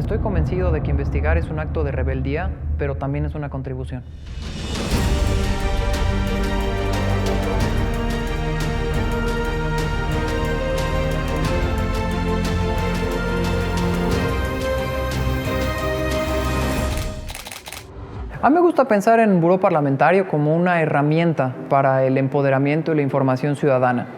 Estoy convencido de que investigar es un acto de rebeldía, pero también es una contribución. A mí me gusta pensar en Buró Parlamentario como una herramienta para el empoderamiento y la información ciudadana.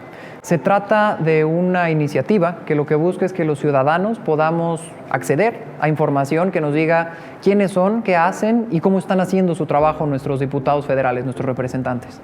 Se trata de una iniciativa que lo que busca es que los ciudadanos podamos acceder a información que nos diga quiénes son, qué hacen y cómo están haciendo su trabajo nuestros diputados federales, nuestros representantes.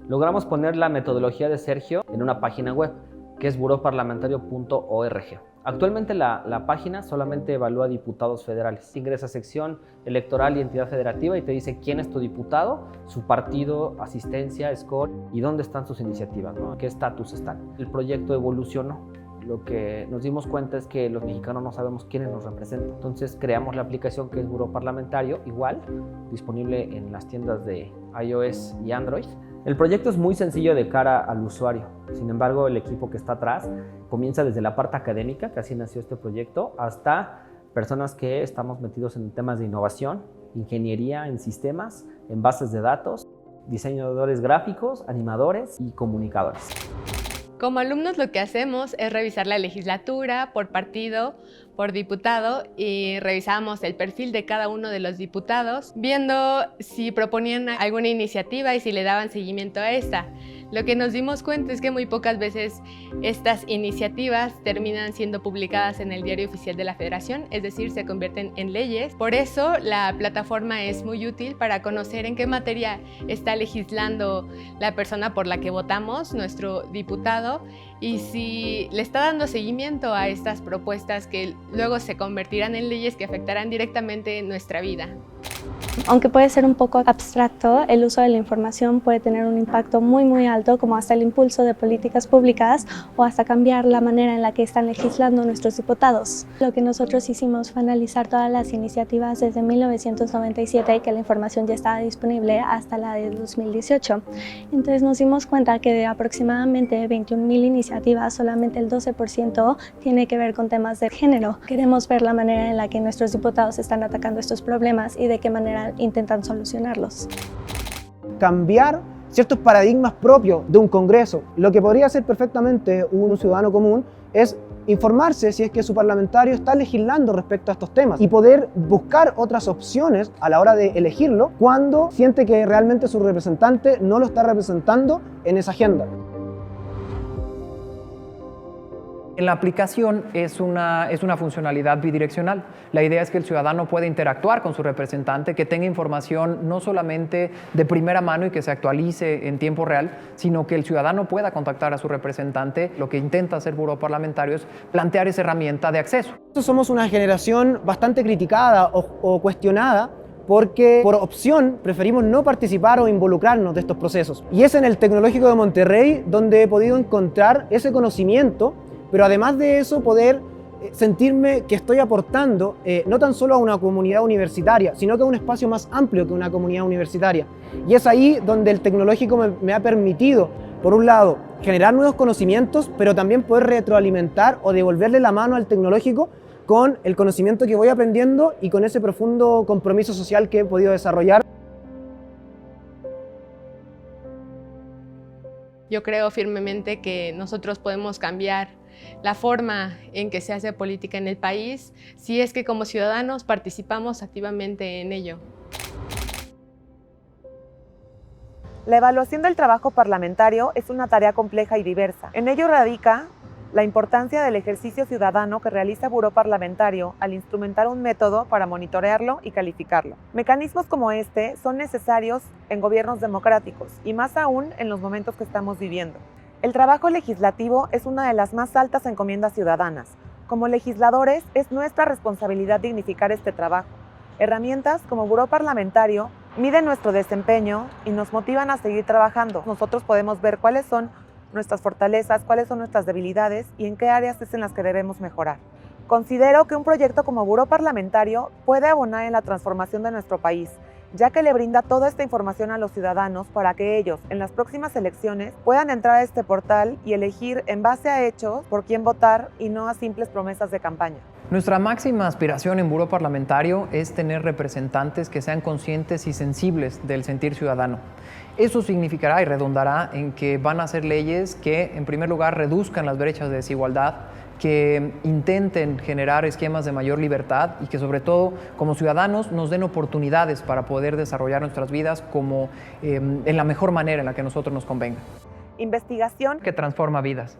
Logramos poner la metodología de Sergio en una página web, que es buroparlamentario.org. Actualmente la página solamente evalúa diputados federales. Ingresa a sección electoral y entidad federativa y te dice quién es tu diputado, su partido, asistencia, score y dónde están sus iniciativas, ¿no? Qué estatus están. El proyecto evolucionó. Lo que nos dimos cuenta es que los mexicanos no sabemos quiénes nos representan. Entonces creamos la aplicación que es Buró Parlamentario, igual, disponible en las tiendas de iOS y Android. El proyecto es muy sencillo de cara al usuario. Sin embargo, el equipo que está atrás comienza desde la parte académica, que así nació este proyecto, hasta personas que estamos metidos en temas de innovación, ingeniería en sistemas, en bases de datos, diseñadores gráficos, animadores y comunicadores. Como alumnos lo que hacemos es revisar la legislatura por partido, por diputado y revisamos el perfil de cada uno de los diputados, viendo si proponían alguna iniciativa y si le daban seguimiento a esta. Lo que nos dimos cuenta es que muy pocas veces estas iniciativas terminan siendo publicadas en el Diario Oficial de la Federación, es decir, se convierten en leyes. Por eso la plataforma es muy útil para conocer en qué materia está legislando la persona por la que votamos, nuestro diputado, y si le está dando seguimiento a estas propuestas que luego se convertirán en leyes que afectarán directamente nuestra vida. Aunque puede ser un poco abstracto, el uso de la información puede tener un impacto muy alto, como hasta el impulso de políticas públicas o hasta cambiar la manera en la que están legislando nuestros diputados. Lo que nosotros hicimos fue analizar todas las iniciativas desde 1997, que la información ya estaba disponible, hasta la de 2018. Entonces nos dimos cuenta que de aproximadamente 21,000 iniciativas, solamente el 12% tiene que ver con temas de género. Queremos ver la manera en la que nuestros diputados están atacando estos problemas y de qué manera intentan solucionarlos. Cambiar ciertos paradigmas propios de un Congreso. Lo que podría hacer perfectamente un ciudadano común es informarse si es que su parlamentario está legislando respecto a estos temas y poder buscar otras opciones a la hora de elegirlo cuando siente que realmente su representante no lo está representando en esa agenda. En la aplicación es una funcionalidad bidireccional. La idea es que el ciudadano pueda interactuar con su representante, que tenga información no solamente de primera mano y que se actualice en tiempo real, sino que el ciudadano pueda contactar a su representante. Lo que intenta hacer Buró Parlamentario es plantear esa herramienta de acceso. Somos una generación bastante criticada o cuestionada porque por opción preferimos no participar o involucrarnos de estos procesos. Y es en el Tecnológico de Monterrey donde he podido encontrar ese conocimiento, pero además de eso poder sentirme que estoy aportando no tan solo a una comunidad universitaria, sino que a un espacio más amplio que una comunidad universitaria. Y es ahí donde el tecnológico me ha permitido, por un lado, generar nuevos conocimientos, pero también poder retroalimentar o devolverle la mano al tecnológico con el conocimiento que voy aprendiendo y con ese profundo compromiso social que he podido desarrollar. Yo creo firmemente que nosotros podemos cambiar la forma en que se hace política en el país si es que como ciudadanos participamos activamente en ello. La evaluación del trabajo parlamentario es una tarea compleja y diversa. En ello radica la importancia del ejercicio ciudadano que realiza Buró Parlamentario al instrumentar un método para monitorearlo y calificarlo. Mecanismos como este son necesarios en gobiernos democráticos y más aún en los momentos que estamos viviendo. El trabajo legislativo es una de las más altas encomiendas ciudadanas. Como legisladores, es nuestra responsabilidad dignificar este trabajo. Herramientas como Buró Parlamentario miden nuestro desempeño y nos motivan a seguir trabajando. Nosotros podemos ver cuáles son nuestras fortalezas, cuáles son nuestras debilidades y en qué áreas es en las que debemos mejorar. Considero que un proyecto como Buró Parlamentario puede abonar en la transformación de nuestro país ya que le brinda toda esta información a los ciudadanos para que ellos, en las próximas elecciones, puedan entrar a este portal y elegir en base a hechos por quién votar y no a simples promesas de campaña. Nuestra máxima aspiración en Buró Parlamentario es tener representantes que sean conscientes y sensibles del sentir ciudadano. Eso significará y redundará en que van a ser leyes que, en primer lugar, reduzcan las brechas de desigualdad, que intenten generar esquemas de mayor libertad y que, sobre todo, como ciudadanos, nos den oportunidades para poder desarrollar nuestras vidas en la mejor manera en la que a nosotros nos convenga. Investigación Que transforma vidas.